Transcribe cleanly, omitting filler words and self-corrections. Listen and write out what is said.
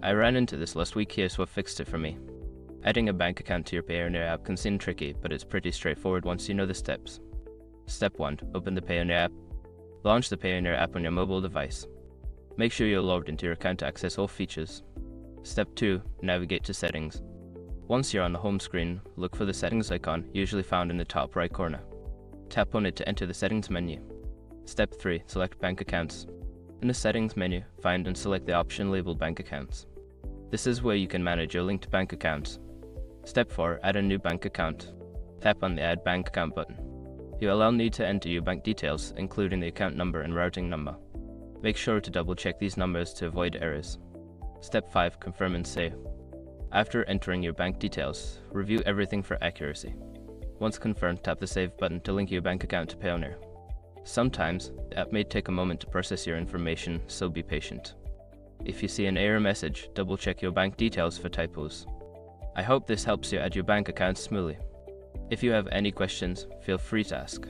I ran into this last week here, so I fixed it for me. Adding a bank account to your Payoneer app can seem tricky, but it's pretty straightforward once you know the steps. Step 1. Open the Payoneer app. Launch the Payoneer app on your mobile device. Make sure you're logged into your account to access all features. Step 2. Navigate to Settings. Once you're on the home screen, look for the Settings icon, usually found in the top right corner. Tap on it to enter the Settings menu. Step 3. Select Bank Accounts. In the Settings menu, find and select the option labeled Bank Accounts. This is where you can manage your linked bank accounts. Step 4. Add a new bank account. Tap on the Add Bank Account button. You will need to enter your bank details, including the account number and routing number. Make sure to double check these numbers to avoid errors. Step 5. Confirm and save. After entering your bank details, review everything for accuracy. Once confirmed, tap the Save button to link your bank account to Payoneer. Sometimes, the app may take a moment to process your information, so be patient. If you see an error message, double check your bank details for typos. I hope this helps you add your bank account smoothly. If you have any questions, feel free to ask.